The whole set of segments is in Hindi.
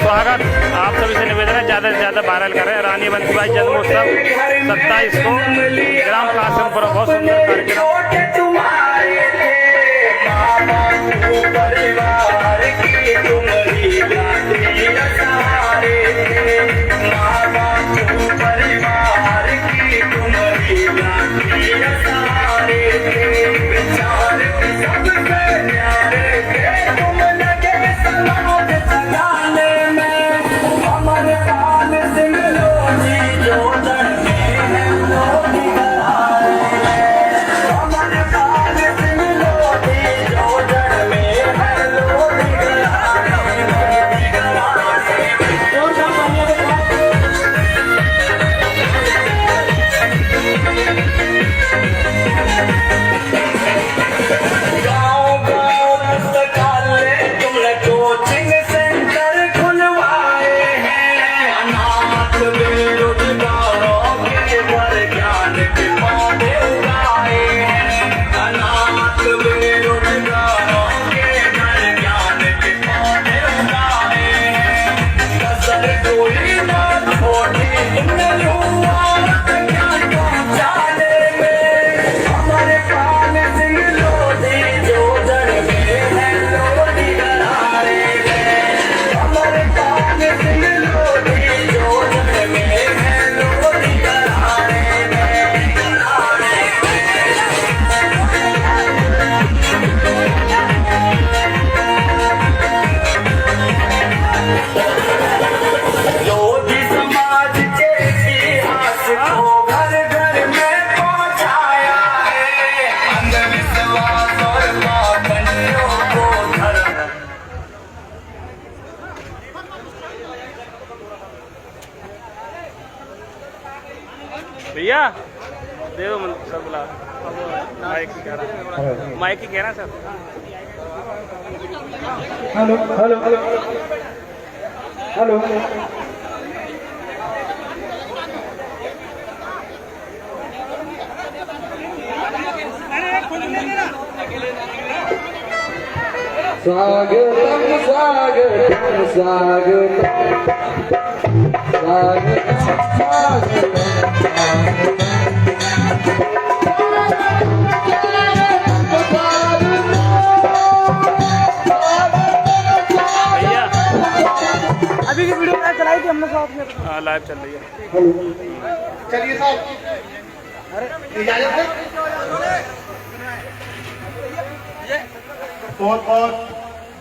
स्वागत। आप सभी से निवेदन है ज़्यादा से ज़्यादा वायरल करें। रानी अवंतीबाई जन्मोत्सव 27 को ग्राम कासिमपुर, बहुत सुंदर कार्यक्रम। भैया दे दो सर, बुला माइक ही कह रहा, माइक ही कह रहा sir. Hello hello hello hello स्वागतम स्वागतम स्वागतम स्वागतम अभी की वीडियो चलाई थी हमने साथ में। हाँ लाइव चल रही है। चलिए साहब, अरे इजाजत है। बहुत बहुत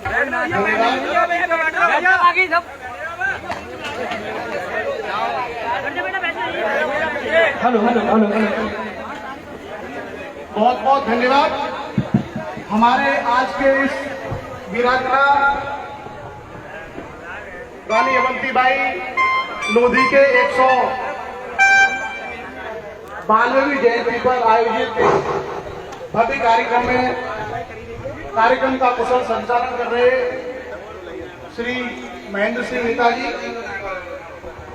हेलो हेलो हेलो हेलो बहुत बहुत धन्यवाद। हमारे आज के इस वीरांगना रानी अवंतीबाई लोधी के 192वीं जयंती पर आयोजित भव्य कार्यक्रम का कुशल संचालन कर रहे श्री महेंद्र सिंह नेताजी,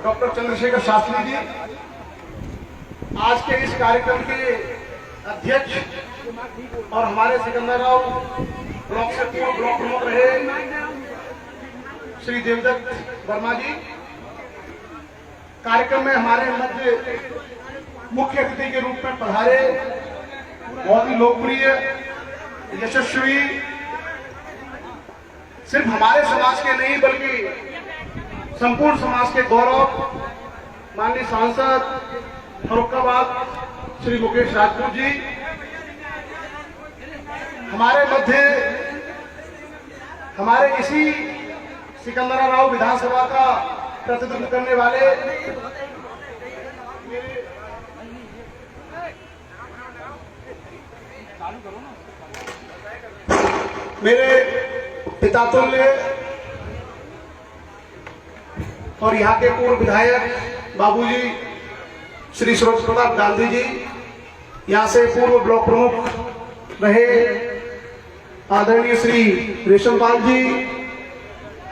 डॉक्टर चंद्रशेखर शास्त्री जी, आज के इस कार्यक्रम के अध्यक्ष और हमारे सिकंदराव ब्लॉक सचिव ब्लॉक प्रमुख रहे श्री देवदत्त वर्मा जी, कार्यक्रम में हमारे मध्य मुख्य अतिथि के रूप में पधारे बहुत ही लोकप्रिय यशस्वी, सिर्फ हमारे समाज के नहीं बल्कि संपूर्ण समाज के गौरव, माननीय सांसद फर्रुखाबाद श्री मुकेश राजपूत जी, हमारे मध्य हमारे इसी सिकंदराव विधानसभा का प्रतिनिधित्व करने वाले मेरे पिता तुल्य और यहाँ के पूर्व विधायक बाबूजी श्री स्वरूप प्रताप गांधी जी, यहाँ से पूर्व ब्लॉक प्रमुख रहे आदरणीय श्री रेशमपाल जी,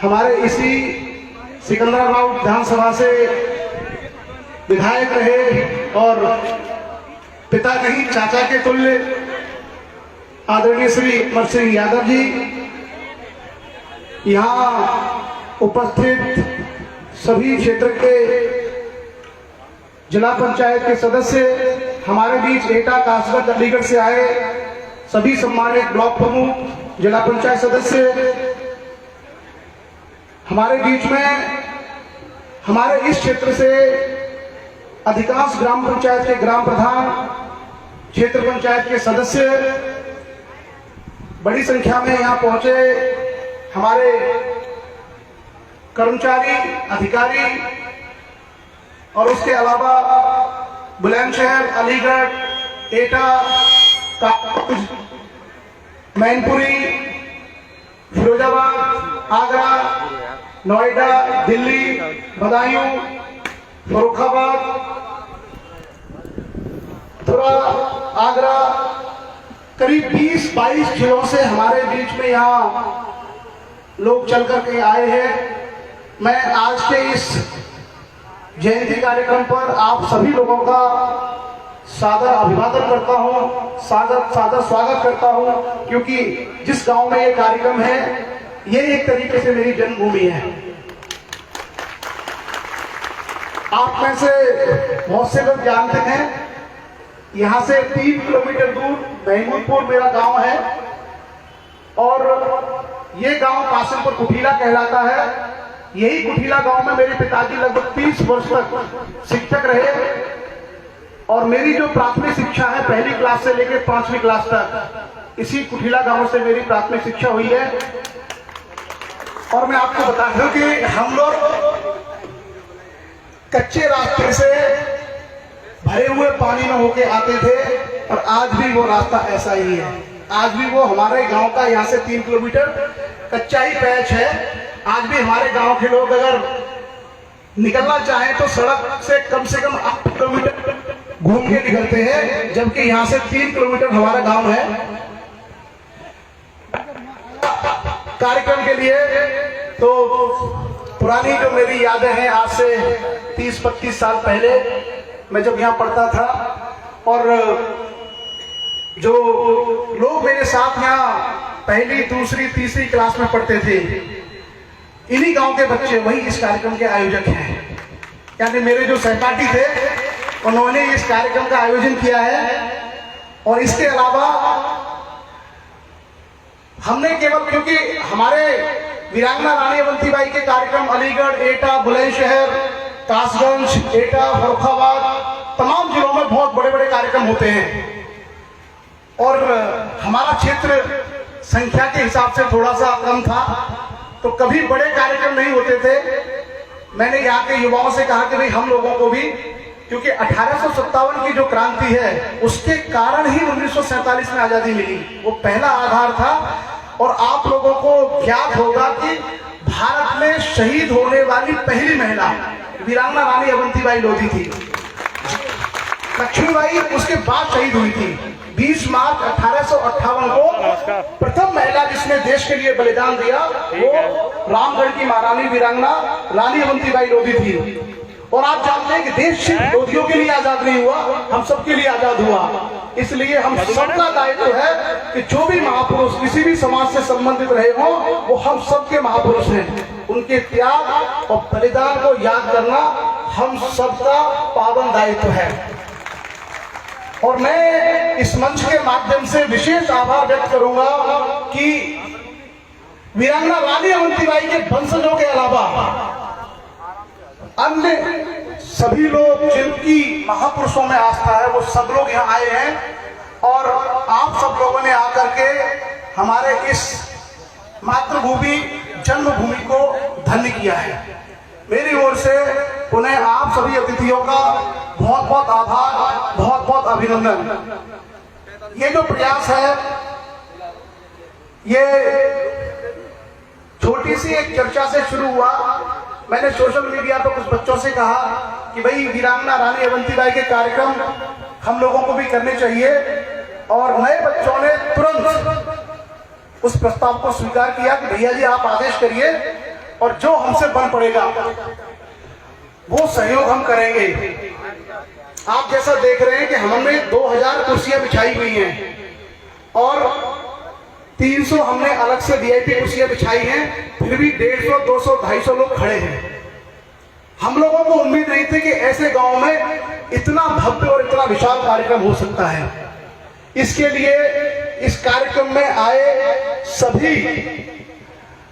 हमारे इसी सिकंदराव विधानसभा से विधायक रहे और पिता नहीं चाचा के तुल्य आदरणीय श्री अमर सिंह यादव जी, यहाँ उपस्थित सभी क्षेत्र के जिला पंचायत के सदस्य, हमारे बीच एटा कासगंज अलीगढ़ से आए सभी सम्मानित ब्लॉक प्रमुख, जिला पंचायत सदस्य, हमारे बीच में हमारे इस क्षेत्र से अधिकांश ग्राम पंचायत के ग्राम प्रधान, क्षेत्र पंचायत के सदस्य बड़ी संख्या में यहाँ पहुंचे, हमारे कर्मचारी, अधिकारी और उसके अलावा बुलंदशहर, अलीगढ़, एटा, मैनपुरी, फिरोजाबाद, आगरा, नोएडा, दिल्ली, बदायूं, फर्रुखाबाद, मथुरा, आगरा, करीब 20-22 जिलों से हमारे बीच में यहाँ लोग चल करके आए हैं। मैं आज के इस जयंती कार्यक्रम पर आप सभी लोगों का सादर अभिवादन करता हूं, सादर स्वागत करता हूं, क्योंकि जिस गांव में ये कार्यक्रम है, ये एक तरीके से मेरी जन्मभूमि है। आप में से बहुत से लोग जानते हैं, यहाँ से 3 किलोमीटर दूर महमूदपुर मेरा गांव है और ये गांव कासिमपुर कुठीला कहलाता है। यही कुठीला गांव में मेरे पिताजी लगभग 30 वर्ष तक शिक्षक रहे और मेरी जो प्राथमिक शिक्षा है, पहली क्लास से लेकर 5वीं क्लास तक इसी कुठीला गांव से मेरी प्राथमिक शिक्षा हुई है। और मैं आपको बता दूं कि हम लोग कच्चे रास्ते से भरे हुए पानी में होके आते थे और आज भी वो रास्ता ऐसा ही है। आज भी वो हमारे गांव का यहाँ से 3 किलोमीटर कच्चा ही पैच है। आज भी हमारे गांव के लोग अगर निकलना चाहें तो सड़क से कम 8 किलोमीटर घूम के निकलते हैं, जबकि यहाँ से 3 किलोमीटर हमारा गांव है। कार्यक्रम के लिए तो पुरानी जो मेरी यादें हैं, आज से 30-32 साल पहले मैं जब यहाँ पढ़ता था और जो लोग मेरे साथ यहाँ पहली, दूसरी, तीसरी क्लास में पढ़ते थे, इन्हीं गांव के बच्चे वही इस कार्यक्रम के आयोजक हैं। यानी मेरे जो सहपाठी थे, उन्होंने इस कार्यक्रम का आयोजन किया है। और इसके अलावा हमने केवल, क्योंकि हमारे वीरांगना रानी अवंतीबाई के कार्यक्रम अलीगढ़, एटा, बुलंदशहर, कासगंज, एटा, फर्रुखाबाद, तमाम जिलों में बहुत बड़े बड़े कार्यक्रम होते हैं और हमारा क्षेत्र संख्या के हिसाब से थोड़ा सा कम था, तो कभी बड़े कार्यक्रम नहीं होते थे। मैंने यहाँ के युवाओं से कहा कि भाई हम लोगों को भी, क्योंकि 1857 की जो क्रांति है उसके कारण ही 1947 में आजादी मिली, वो पहला आधार था। और आप लोगों को ज्ञात होगा कि भारत में शहीद होने वाली पहली महिला वीरांगना रानी अवंतीबाई लोधी थी। लक्ष्मीबाई उसके बाद शहीद हुई थी। 20 मार्च 1858 को प्रथम महिला जिसने देश के लिए बलिदान दिया वो रामगढ़ की महारानी वीरांगना रानी अवंतीबाई लोधी थी। और आप जानते हैं कि देश सिर्फ लोधियों के लिए आजाद नहीं हुआ, हम सबके लिए आजाद हुआ। इसलिए हम सबका दायित्व है कि जो भी महापुरुष किसी भी समाज से संबंधित रहे हों, वो हम सबके महापुरुष हैं। उनके त्याग और बलिदान को याद करना हम सबका पावन दायित्व है। और मैं इस मंच के माध्यम से विशेष आभार व्यक्त करूंगा कि वीरांगना रानी अवंतीबाई के वंशजों के अलावा अन्य सभी लोग जिनकी महापुरुषों में आस्था है, वो सब लोग यहाँ आए हैं और आप सब लोगों ने आकर के हमारे इस मातृभूमि जन्मभूमि को धन्य किया है। मेरी ओर से पुनः आप सभी अतिथियों का बहुत बहुत आभार, बहुत बहुत अभिनंदन। ये जो प्रयास है, ये छोटी सी एक चर्चा से शुरू हुआ। मैंने सोशल मीडिया पर कुछ बच्चों से कहा कि भाई वीरांगना रानी अवंतीबाई के कार्यक्रम हम लोगों को भी करने चाहिए, और नए बच्चों ने तुरंत उस प्रस्ताव को स्वीकार किया कि भैया जी आप आदेश करिए और जो हमसे बन पड़ेगा वो सहयोग हम करेंगे। आप जैसा देख रहे हैं कि हमने 2000 कुर्सियां बिछाई हुई हैं और 300 हमने अलग से वीआईपी कुर्सियां बिछाई हैं, फिर भी 150, 200, 250 लोग खड़े हैं। हम लोगों को उम्मीद नहीं थी कि ऐसे गांव में इतना भव्य और इतना विशाल कार्यक्रम हो सकता है। इसके लिए इस कार्यक्रम में आए सभी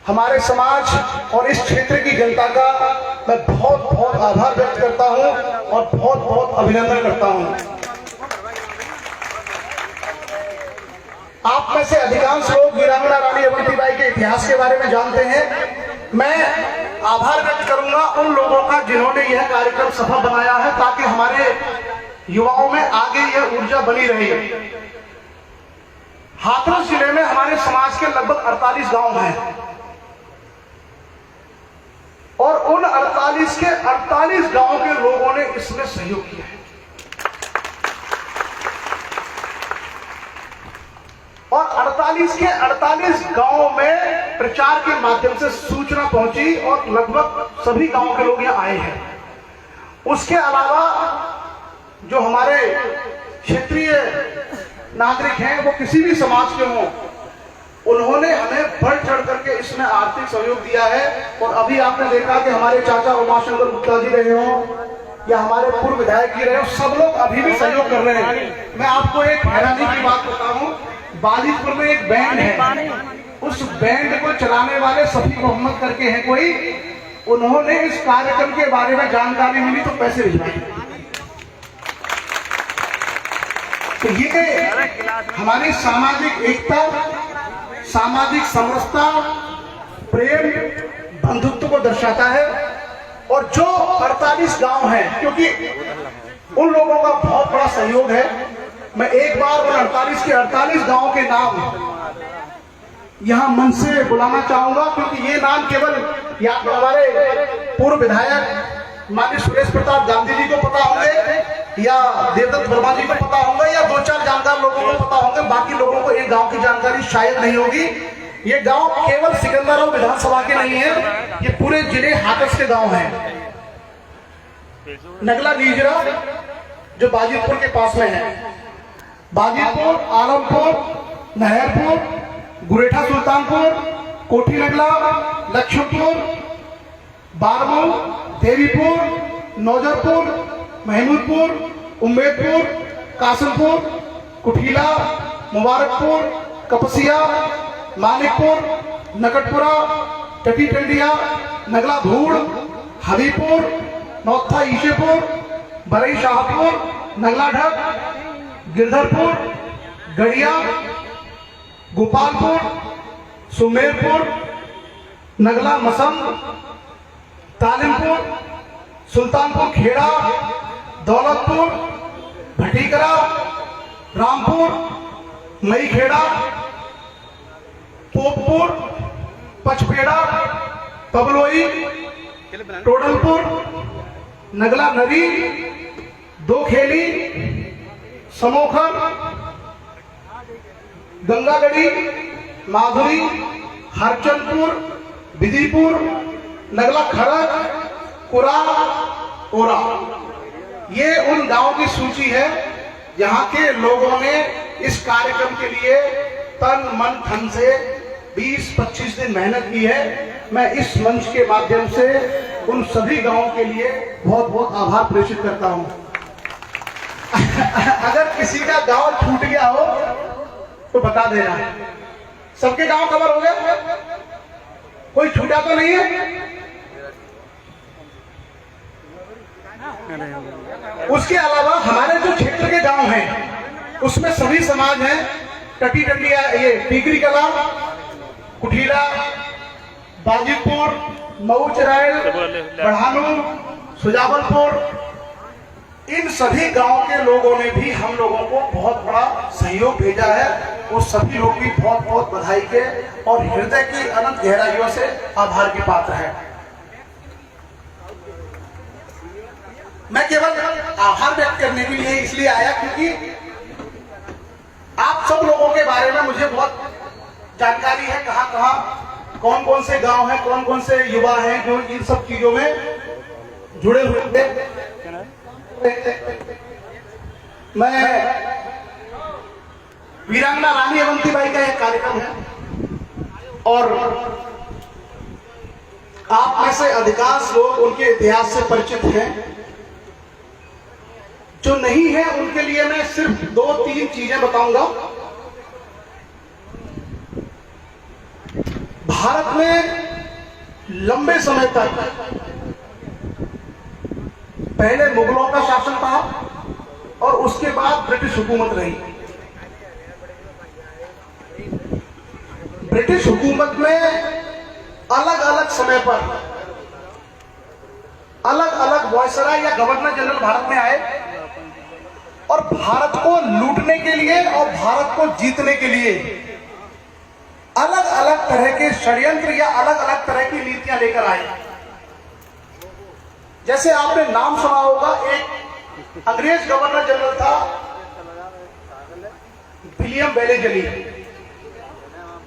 हमारे समाज और इस क्षेत्र की जनता का मैं बहुत बहुत आभार व्यक्त करता हूं और बहुत बहुत अभिनंदन करता हूं। आप में से अधिकांश लोग वीरांगना रानी अवंतीबाई के इतिहास के बारे में जानते हैं। मैं आभार व्यक्त करूंगा उन लोगों का जिन्होंने यह कार्यक्रम सफल बनाया है, ताकि हमारे युवाओं में आगे यह ऊर्जा बनी रहे। हाथरस जिले में हमारे समाज के लगभग 48 गांव हैं और उन 48 के 48 गांव के लोगों ने इसमें सहयोग किया है और 48 के 48 गांवों में प्रचार के माध्यम से सूचना पहुंची और लगभग सभी गांव के लोग यहां आए हैं। उसके अलावा जो हमारे क्षेत्रीय नागरिक हैं, वो किसी भी समाज के हों, उन्होंने हमें बढ़ चढ़ करके इसमें आर्थिक सहयोग दिया है। और अभी आपने देखा कि हमारे चाचा उमाशंकर गुप्ता जी रहे हो या हमारे पूर्व विधायक जी रहे हो, सब लोग अभी भी सहयोग कर रहे हैं। मैं आपको एक हैरानी की बात बताऊं, बाजितपुर में एक बैंड है, उस बैंड को चलाने वाले सफी मोहम्मद करके हैं कोई, उन्होंने इस कार्यक्रम के बारे में जानकारी मिली तो पैसे भिजवाए। तो ये हमारी सामाजिक एकता, सामाजिक समरसता, प्रेम, बंधुत्व को दर्शाता है। और जो 48 गांव हैं, क्योंकि उन लोगों का बहुत बड़ा सहयोग है, मैं एक बार उन 48 के 48 गांव के नाम यहां मन से बुलाना चाहूंगा, क्योंकि ये नाम केवल या तो हमारे पूर्व विधायक माननीय सुरेश प्रताप गांधी जी को पता होंगे या देवदत्त वर्मा जी को पता होगा या 2-4 जानकार लोगों को पता होंगे, बाकी लोगों को एक गांव की जानकारी शायद नहीं होगी। ये गांव केवल सिकंदराबाद विधानसभा के नहीं है, ये पूरे जिले हाथरस के गांव हैं। नगला नीजरा जो बाजितपुर के पास में है, बाजितपुर, आलमपुर, नहरपुर, गुरेठा सुल्तानपुर, कोठी नगला, लक्ष्मणपुर, बारमऊ, देवीपुर, नौजरपुर, महमूदपुर, उम्मेदपुर, कासमपुर, कुठीला, मुबारकपुर, कपसिया, मानिकपुर, नकटपुरा, टटी टंडिया, नगला धूड़, हबीपुर, नौथा ईशेपुर, बरई शाहपुर, नगला ढक, गिरधरपुर, गड़िया, गोपालपुर, सुमेरपुर, नगला मसंद, तालिमपुर, सुल्तानपुर खेड़ा, दौलतपुर, भटीकरा, रामपुर, मई खेड़ा, पोपपुर, पचपेड़ा, पबलोई, टोडलपुर, नगला नरी, दो खेली, समोखर, गंगागढ़ी, माधुरी, हरचंदपुर, बिदीपुर, नगला खड़क, कुरा, ओरा। ये उन गांवों की सूची है जहां के लोगों ने इस कार्यक्रम के लिए तन मन धन से 20-25 दिन मेहनत की है। मैं इस मंच के माध्यम से उन सभी गांवों के लिए बहुत बहुत आभार प्रेषित करता हूं। अगर किसी का गांव छूट गया हो तो बता देना। सबके गांव कवर हो गए? कोई छूटा तो नहीं है? उसके अलावा हमारे जो क्षेत्र के गांव हैं उसमें सभी समाज हैं। टटी टंडिया, ये टीकरी कला, कुठीला, बाजितपुर, मऊ चराइल, बढ़ानू, सुजावलपुर, इन सभी गांव के लोगों ने भी हम लोगों को बहुत बड़ा सहयोग भेजा है। वो सभी लोग भी बहुत बहुत बधाई के और हृदय की अनंत गहराइयों से आभार के पात्र हैं। मैं केवल आभार व्यक्त करने के लिए इसलिए आया क्योंकि आप सब लोगों के बारे में मुझे बहुत जानकारी है, कहां कहां कौन कौन से गांव हैं, कौन कौन से युवा हैं जो इन सब चीजों में जुड़े हुए थे। मैं वीरांगना रानी अवंतीबाई का एक कार्यक्रम है, और आप में से अधिकांश लोग उनके इतिहास से परिचित हैं। जो नहीं है उनके लिए मैं सिर्फ 2-3 चीजें बताऊंगा। भारत में लंबे समय तक पहले मुगलों का शासन था और उसके बाद ब्रिटिश हुकूमत रही। ब्रिटिश हुकूमत में अलग अलग समय पर अलग अलग वायसराय या गवर्नर जनरल भारत में आए और भारत को लूटने के लिए और भारत को जीतने के लिए अलग अलग तरह के षड्यंत्र या अलग अलग तरह की नीतियां लेकर आए। जैसे आपने नाम सुना होगा, एक अंग्रेज गवर्नर जनरल था विलियम वेलेजली।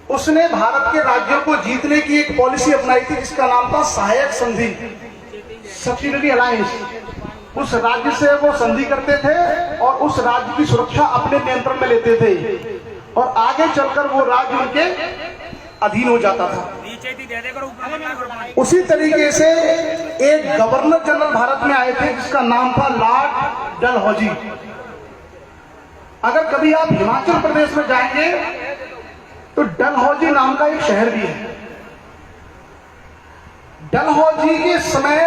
उसने भारत के राज्यों को जीतने की एक पॉलिसी अपनाई थी जिसका नाम था सहायक संधि, सब्सिडरी अलायंस। उस राज्य से वो संधि करते थे और उस राज्य की सुरक्षा अपने नियंत्रण में लेते थे और आगे चलकर वो राज्य उनके अधीन हो जाता था। उसी तरीके से एक गवर्नर जनरल भारत में आए थे जिसका नाम था लॉर्ड डलहौजी। अगर कभी आप हिमाचल प्रदेश में जाएंगे तो डलहौजी नाम का एक शहर भी है। डलहौजी के समय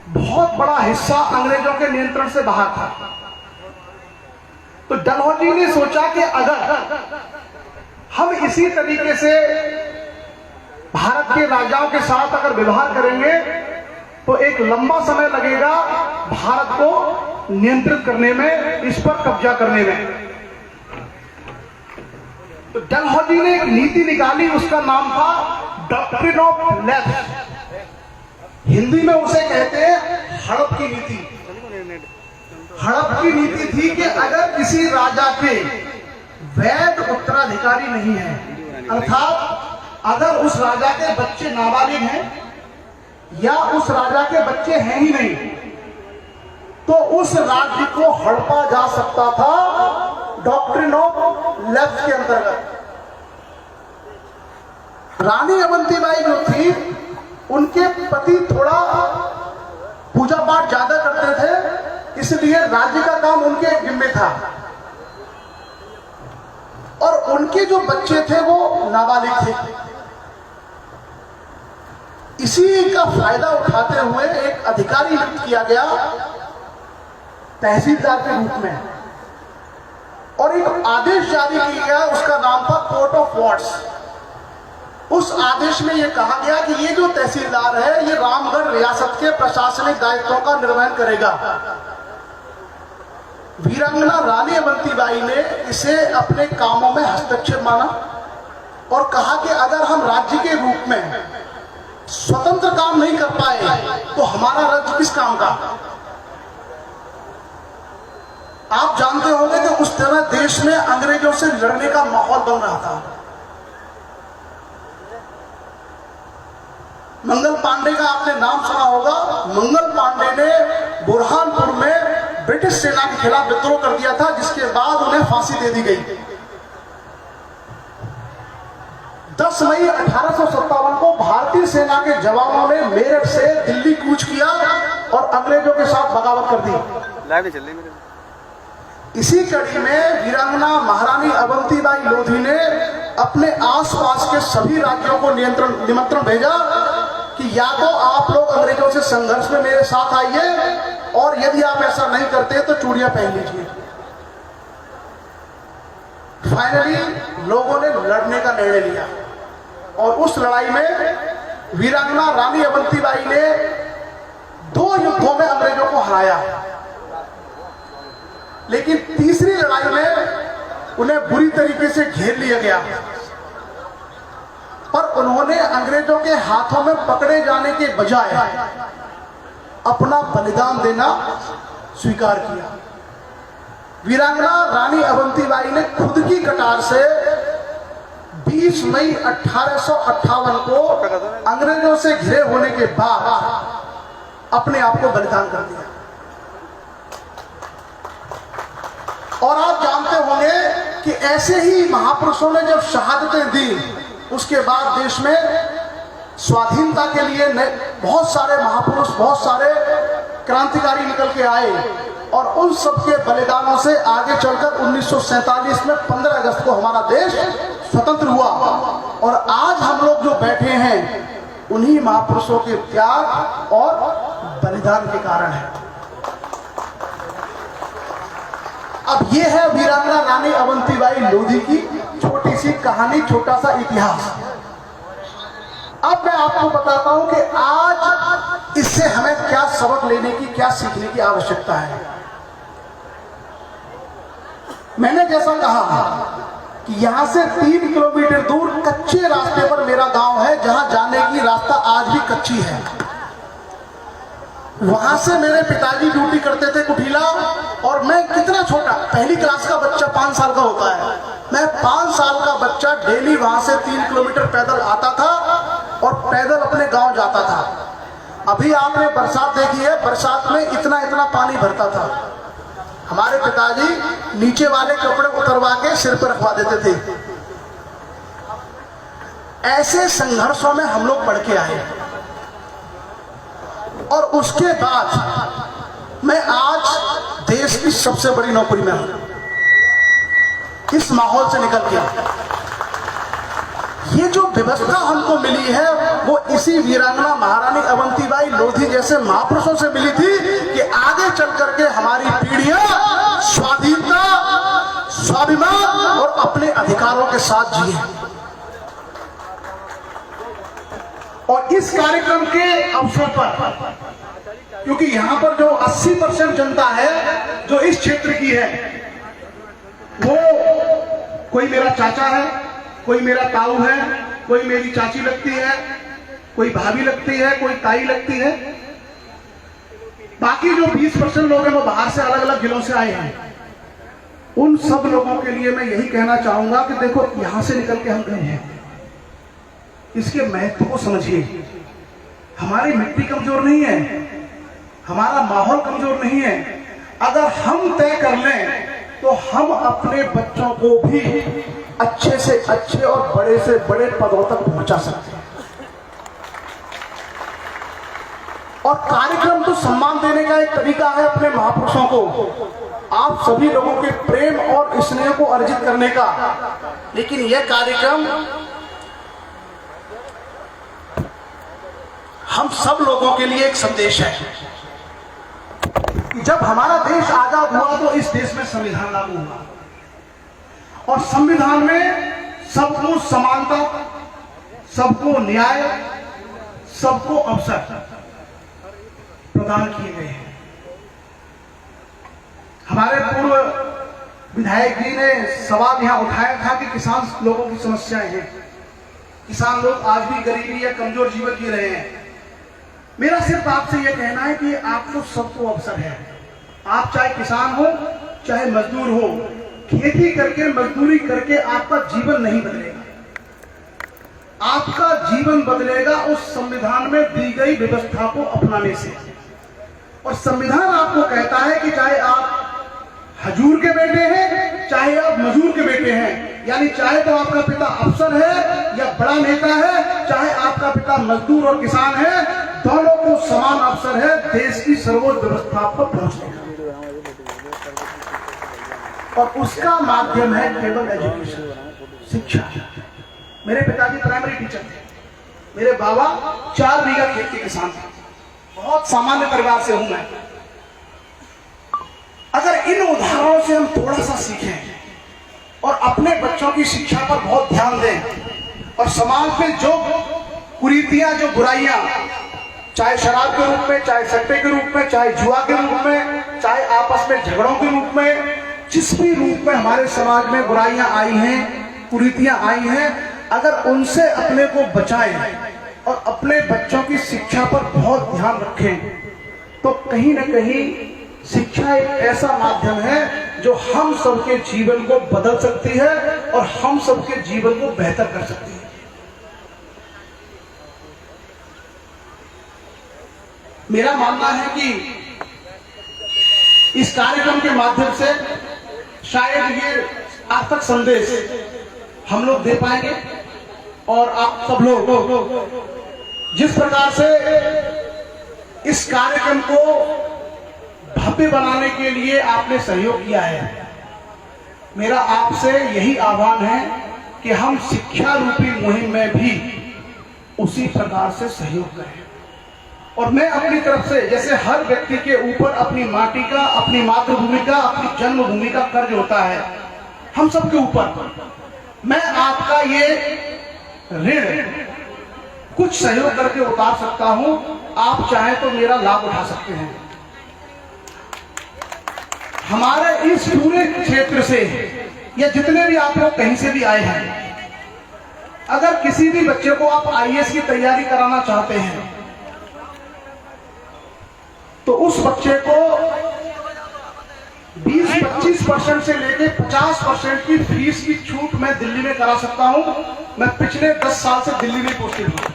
बहुत बड़ा हिस्सा अंग्रेजों के नियंत्रण से बाहर था। तो डलहौजी ने सोचा कि अगर हम इसी तरीके से भारत के राजाओं के साथ अगर व्यवहार करेंगे तो एक लंबा समय लगेगा भारत को नियंत्रित करने में, इस पर कब्जा करने में। तो डलहौजी ने एक नीति निकाली, उसका नाम था डॉक्ट्रिन ऑफ लेफ्ट। हिंदी में उसे कहते हैं हड़प की नीति। हड़प की नीति थी कि अगर किसी राजा के वैध उत्तराधिकारी नहीं है, अर्थात अगर उस राजा के बच्चे नाबालिग हैं या उस राजा के बच्चे हैं ही नहीं, तो उस राज्य को हड़पा जा सकता था डॉक्ट्रिन ऑफ लेफ्ट के अंतर्गत। रानी अवंतीबाई जो थी, उनके पति थोड़ा पूजा पाठ ज्यादा करते थे, इसलिए राज्य का काम उनके जिम्मे था और उनके जो बच्चे थे वो नाबालिग थे। इसी का फायदा उठाते हुए एक अधिकारी नियुक्त किया गया तहसीलदार के रूप में और एक आदेश जारी किया गया, उसका नाम था कोर्ट ऑफ वॉर्ड्स। उस आदेश में यह कहा गया कि ये जो तहसीलदार है ये रामगढ़ रियासत के प्रशासनिक दायित्वों का निर्वहन करेगा। वीरांगना रानी अवंतीबाई ने इसे अपने कामों में हस्तक्षेप माना और कहा कि अगर हम राज्य के रूप में स्वतंत्र काम नहीं कर पाए तो हमारा राज्य किस काम का। आप जानते होंगे कि उस समय देश में अंग्रेजों से लड़ने का माहौल बन रहा था। मंगल पांडे का आपने नाम सुना होगा। मंगल पांडे ने बुरहानपुर में ब्रिटिश सेना के खिलाफ विद्रोह कर दिया था, जिसके बाद उन्हें फांसी दे दी गई। 10 मई 1857 को भारतीय सेना के जवानों ने मेरठ से दिल्ली कूच किया और अंग्रेजों के साथ बगावत कर दी। इसी कड़ी में वीरांगना महारानी अवंतीबाई लोधी ने अपने आसपास के सभी राज्यों को निमंत्रण भेजा कि या तो आप लोग अंग्रेजों से संघर्ष में मेरे साथ आइए और यदि आप ऐसा नहीं करते तो चूड़ियां पहन लीजिए। फाइनली लोगों ने लड़ने का निर्णय लिया और उस लड़ाई में वीरांगना रानी अवंतीबाई ने 2 युद्धों में अंग्रेजों को हराया, लेकिन तीसरी लड़ाई में उन्हें बुरी तरीके से घेर लिया गया। पर उन्होंने अंग्रेजों के हाथों में पकड़े जाने के बजाय अपना बलिदान देना स्वीकार किया। वीरांगना रानी अवंतीबाई ने खुद की कटार से 20 मई 1858 को अंग्रेजों से घिरे होने के बाद अपने आप को बलिदान कर दिया। और आप जानते होंगे कि ऐसे ही महापुरुषों ने जब शहादतें दी उसके बाद देश में स्वाधीनता के लिए बहुत सारे महापुरुष, बहुत सारे क्रांतिकारी निकल के आए और उन सबके बलिदानों से आगे चलकर 1947 में 15 अगस्त को हमारा देश स्वतंत्र हुआ। और आज हम लोग जो बैठे हैं उन्हीं महापुरुषों के त्याग और बलिदान के कारण है। अब ये है वीरांगना रानी अवंतीबाई लोधी की छोटी सी कहानी, छोटा सा इतिहास। अब मैं आपको बताता हूं कि आज इससे हमें क्या सबक लेने की, क्या सीखने की आवश्यकता है। मैंने जैसा कहा कि यहां से 3 किलोमीटर दूर कच्चे रास्ते पर मेरा गांव है, जहां जाने की रास्ता आज भी कच्ची है। वहां से मेरे पिताजी ड्यूटी करते थे कुठीला, और मैं कितना छोटा, पहली क्लास का बच्चा 5 साल का होता है, मैं 5 साल का बच्चा डेली वहां से 3 किलोमीटर पैदल आता था और पैदल अपने गांव जाता था। अभी आपने बरसात देखी है, बरसात में इतना इतना पानी भरता था। हमारे पिताजी नीचे वाले कपड़े उतरवा के सिर पर रखवा देते थे। ऐसे संघर्षों में हम लोग बढ़ के आए और उसके बाद मैं आज देश की सबसे बड़ी नौकरी में हूं। इस माहौल से निकल के ये जो व्यवस्था हमको मिली है वो इसी वीरांगना महारानी अवंतीबाई लोधी जैसे महापुरुषों से मिली थी कि आगे चल करके हमारी पीढ़ियां स्वाधीनता, स्वाभिमान और अपने अधिकारों के साथ जिए। और इस कार्यक्रम के अवसर पर, क्योंकि यहां पर जो 80% जनता है जो इस क्षेत्र की है, वो कोई मेरा चाचा है, कोई मेरा ताऊ है, कोई मेरी चाची लगती है, कोई भाभी लगती है, कोई ताई लगती है। बाकी जो 20% लोग हैं वो बाहर से अलग अलग जिलों से आए हैं। उन सब लोगों के लिए मैं यही कहना चाहूंगा कि देखो, यहां से निकल के हम गए हैं, इसके महत्व को समझिए। हमारी मिट्टी कमजोर नहीं है, हमारा माहौल कमजोर नहीं है। अगर हम तय कर लें तो हम अपने बच्चों को भी अच्छे से अच्छे और बड़े से बड़े पदों तक पहुंचा सकते हैं। और कार्यक्रम तो सम्मान देने का एक तरीका है अपने महापुरुषों को, आप सभी लोगों के प्रेम और स्नेह को अर्जित करने का। लेकिन यह कार्यक्रम हम सब लोगों के लिए एक संदेश है कि जब हमारा देश आजाद हुआ तो इस देश में संविधान लागू हुआ और संविधान में सबको समानता, सबको न्याय, सबको अवसर प्रदान किए गए हैं। हमारे पूर्व विधायक जी ने सवाल यहां उठाया था कि किसान लोगों की समस्याएं हैं, किसान लोग आज भी गरीबी या कमजोर जीवन जी रहे हैं। मेरा सिर्फ आपसे यह कहना है कि आपको सबको अवसर है। आप चाहे किसान हो चाहे मजदूर हो, खेती करके मजदूरी करके आपका जीवन नहीं बदलेगा। आपका जीवन बदलेगा उस संविधान में दी गई व्यवस्था को अपनाने से। और संविधान आपको कहता है कि चाहे आप हजूर के बेटे हैं चाहे आप मजदूर के बेटे हैं, यानी चाहे तो आपका पिता अफसर है या बड़ा नेता है, चाहे आपका पिता मजदूर और किसान है, दोनों को समान अवसर है देश की सर्वोच्च व्यवस्था पर पहुंचने का। और उसका माध्यम है केवल एजुकेशन, शिक्षा। मेरे पिताजी प्राइमरी टीचर थे, मेरे बाबा 4 बीघा खेत के किसान थे। बहुत सामान्य परिवार से हूं मैं। अगर इन उदाहरणों से हम थोड़ा सा सीखें और अपने बच्चों की शिक्षा पर बहुत ध्यान दें और समाज में जो कुरीतियां, जो बुराइयां, चाहे शराब के रूप में, चाहे सट्टे के रूप में, चाहे जुआ के रूप में, चाहे आपस में झगड़ों के रूप में, जिस भी रूप में हमारे समाज में बुराइयां आई हैं, कुरीतियां आई हैं, अगर उनसे अपने को बचाएं और अपने बच्चों की शिक्षा पर बहुत ध्यान रखें तो कहीं ना कहीं शिक्षा एक ऐसा माध्यम है जो हम सबके जीवन को बदल सकती है और हम सबके जीवन को बेहतर कर सकती है। मेरा मानना है कि इस कार्यक्रम के माध्यम से शायद ये सार्थक संदेश हम लोग दे पाएंगे। और आप सब लोग जिस प्रकार से इस कार्यक्रम को भव्य बनाने के लिए आपने सहयोग किया है, मेरा आपसे यही आह्वान है कि हम शिक्षा रूपी मुहिम में भी उसी प्रकार से सहयोग करें। और मैं अपनी तरफ से, जैसे हर व्यक्ति के ऊपर अपनी माटी का, अपनी मातृभूमि का, अपनी जन्मभूमि का कर्ज होता है, हम सबके ऊपर, मैं आपका ये ऋण कुछ सहयोग करके उतार सकता हूं। आप चाहें तो मेरा लाभ उठा सकते हैं। हमारे इस पूरे क्षेत्र से या जितने भी आप लोग कहीं से भी आए हैं, अगर किसी भी बच्चे को आप आईएएस की तैयारी कराना चाहते हैं तो उस बच्चे को 20-25% से लेकर 50% की फीस की छूट मैं दिल्ली में करा सकता हूं। मैं पिछले 10 साल से दिल्ली में पोस्टेड हूं।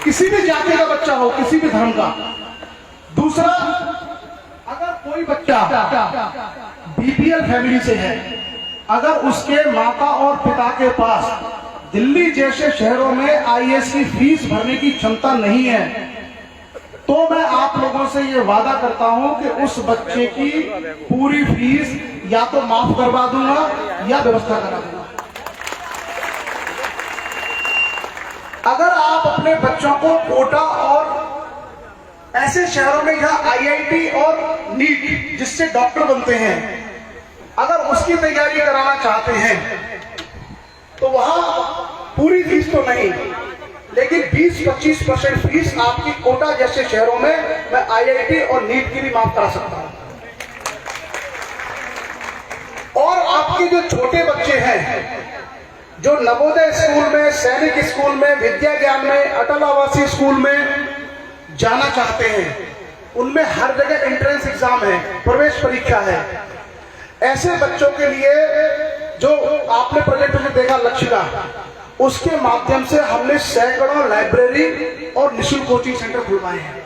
किसी भी जाति का बच्चा हो, किसी भी धर्म का। दूसरा, अगर कोई बच्चा बीपीएल फैमिली से है, अगर उसके माता और पिता के पास दिल्ली जैसे शहरों में आईएएस की फीस भरने की क्षमता नहीं है, तो मैं आप लोगों से ये वादा करता हूं कि उस बच्चे की पूरी फीस या तो माफ करवा दूंगा या व्यवस्था करा दूंगा। अगर आप अपने बच्चों को कोटा और ऐसे शहरों में जहां आईआईटी और नीट जिससे डॉक्टर बनते हैं, अगर उसकी तैयारी कराना चाहते हैं तो वहां पूरी फीस तो नहीं, लेकिन 20-25% फीस आपकी कोटा जैसे शहरों में मैं आईआईटी और नीट की भी माफ करा सकता हूं। और आपके जो छोटे बच्चे हैं जो नवोदय स्कूल में, सैनिक स्कूल में, विद्या ज्ञान में, अटल आवासीय स्कूल में जाना चाहते हैं, उनमें हर जगह एंट्रेंस एग्जाम है, प्रवेश परीक्षा है। ऐसे बच्चों के लिए जो आपने प्रोजेक्ट में देखा लक्ष्य का, उसके माध्यम से हमने सैकड़ों लाइब्रेरी और निःशुल्क कोचिंग सेंटर खुलवाए हैं।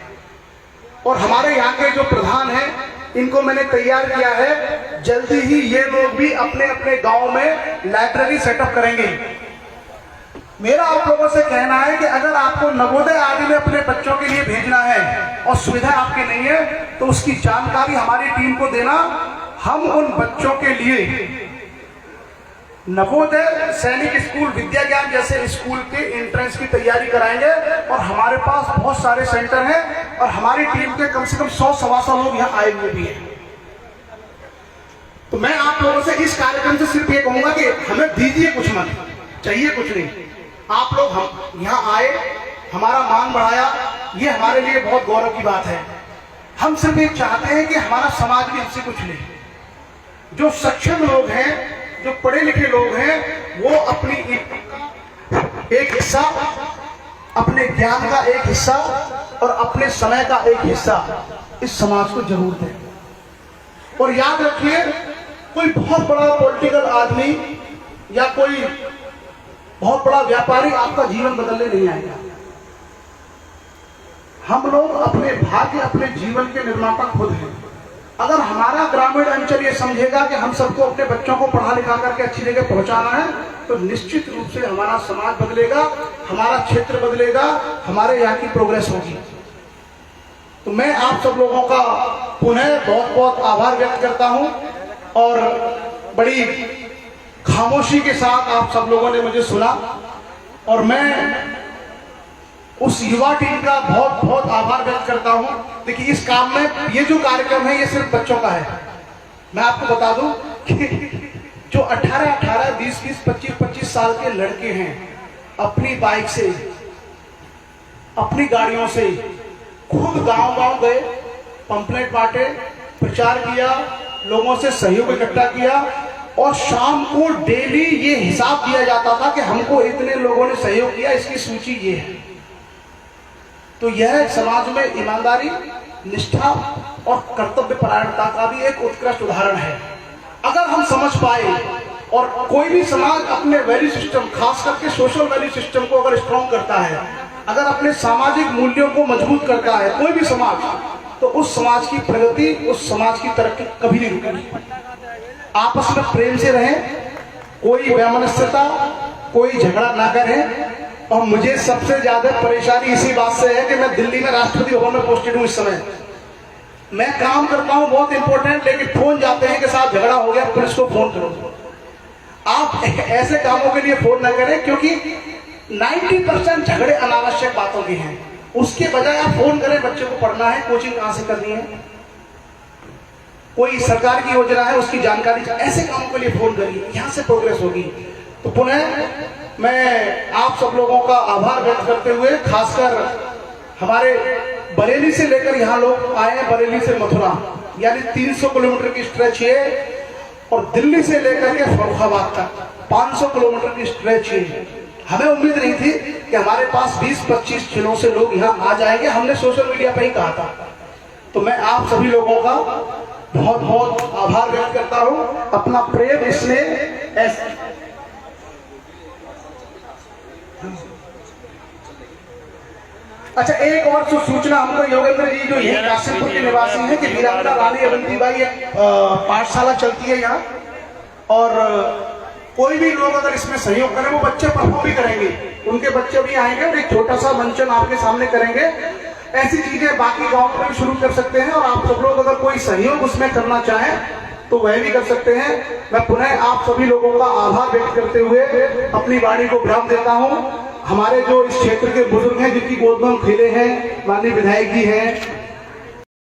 और हमारे यहाँ के जो प्रधान हैं, इनको मैंने तैयार किया है। जल्दी ही ये लोग भी अपने अपने गांव में लाइब्रेरी सेटअप करेंगे। मेरा आप लोगों से कहना है कि अगर आपको नवोदय आदि में अपने बच्चों के लिए भेजना है और सुविधा आपकी नहीं है, तो उसकी जानकारी हमारी टीम को देना। हम उन बच्चों के लिए नवोदय, सैनिक स्कूल, विद्या ज्ञान जैसे स्कूल के एंट्रेंस की तैयारी कराएंगे। और हमारे पास बहुत सारे सेंटर हैं और हमारी टीम के कम से कम 100-125 लोग यहाँ आए हुए भी हैं। तो मैं आप लोगों से इस कार्यक्रम से सिर्फ ये कहूंगा कि हमें दीजिए कुछ मत, चाहिए कुछ नहीं। आप लोग हम यहाँ आए, हमारा मान बढ़ाया, ये हमारे लिए बहुत गौरव की बात है। हम सिर्फ ये चाहते हैं कि हमारा समाज भी हमसे कुछ ले। जो सक्षम लोग हैं, जो पढ़े लिखे लोग हैं, वो अपनी एक हिस्सा, अपने ज्ञान का एक हिस्सा और अपने समय का एक हिस्सा इस समाज को जरूर दें। और याद रखिए, कोई बहुत बड़ा पॉलिटिकल आदमी या कोई बहुत बड़ा व्यापारी आपका जीवन बदलने नहीं आएगा। हम लोग अपने भाग्य, अपने जीवन के निर्माता खुद हैं। अगर हमारा ग्रामीण अंचल ये समझेगा कि हम सबको अपने बच्चों को पढ़ा लिखा करके अच्छी जगह पहुंचाना है, तो निश्चित रूप से हमारा समाज बदलेगा, हमारा क्षेत्र बदलेगा, हमारे यहाँ की प्रोग्रेस होगी। तो मैं आप सब लोगों का पुनः बहुत बहुत आभार व्यक्त करता हूं। और बड़ी खामोशी के साथ आप सब लोगों ने मुझे सुना, और मैं उस युवा टीम का बहुत बहुत आभार व्यक्त करता हूं। देखिए, इस काम में ये जो कार्यक्रम है, ये सिर्फ बच्चों का है। मैं आपको बता दूं कि जो 18, 20, 25 साल के लड़के हैं, अपनी बाइक से, अपनी गाड़ियों से खुद गांव-गांव गए, पंपलेट बांटे, प्रचार किया, लोगों से सहयोग इकट्ठा किया, और शाम को डेली ये हिसाब दिया जाता था कि हमको इतने लोगों ने सहयोग किया, इसकी सूची ये है। तो यह समाज में ईमानदारी, निष्ठा और कर्तव्य परायणता का भी एक उत्कृष्ट उदाहरण है। अगर हम समझ पाए, और कोई भी समाज अपने वैल्यू सिस्टम, खास करके सोशल वैल्यू सिस्टम को अगर स्ट्रॉन्ग करता है, अगर अपने सामाजिक मूल्यों को मजबूत करता है कोई भी समाज, तो उस समाज की प्रगति, उस समाज की तरक्की कभी नहीं रुकेगी। आपस में प्रेम से रहें, कोई वैमनस्यता, कोई झगड़ा ना करें। और मुझे सबसे ज्यादा परेशानी इसी बात से है कि मैं दिल्ली में राष्ट्रपति भवन में पोस्टेड हूँ इस समय। मैं काम करता हूँ बहुत इंपॉर्टेंट, लेकिन फोन जाते हैं कि साहब झगड़ा हो गया, पुलिस को फोन करो। आप ऐसे कामों के लिए फोन ना करें, क्योंकि 90% झगड़े अनावश्यक बातों के हैं। उसके बजाय आप फोन करें, बच्चे को पढ़ना है, कोचिंग कहां से करनी है, कोई सरकार की योजना है उसकी जानकारी, ऐसे कामों के लिए फोन करिए, यहां से प्रोग्रेस होगी। तो पुनः मैं आप सब लोगों का आभार व्यक्त करते हुए, खासकर हमारे बरेली से लेकर यहाँ लोग आए हैं, बरेली से मथुरा यानी 300 किलोमीटर की स्ट्रेच है, और दिल्ली से लेकर के फर्रुखाबाद तक 500 किलोमीटर की स्ट्रेच है। हमें उम्मीद नहीं थी कि हमारे पास 20-25 जिलों से लोग यहाँ आ जाएंगे, हमने सोशल मीडिया पर ही कहा था। तो मैं आप सभी लोगों का बहुत बहुत आभार व्यक्त करता हूँ, अपना प्रेम इसमें अच्छा, एक और सूचना हमको योगेंद्र जी जो यही काशिमपुर के निवासी हैं कि वीरांगना रानी अवंतीबाई एक पाठशाला चलती है यहाँ, और कोई भी लोग अगर इसमें सहयोग करें, वो बच्चे परफॉर्म भी करेंगे, उनके बच्चे भी आएंगे और एक छोटा सा मंचन आपके सामने करेंगे। ऐसी चीजें बाकी गाँव में भी शुरू कर सकते हैं, और आप सब लोग अगर कोई सहयोग उसमें करना चाहें तो वह भी कर सकते हैं। मैं पुनः आप सभी लोगों का आभार व्यक्त करते हुए अपनी वाणी को विराम देता हूँ। हमारे जो इस क्षेत्र के बुजुर्ग हैं, जिनकी गोद में हम खेले हैं, माननीय विधायक जी हैं,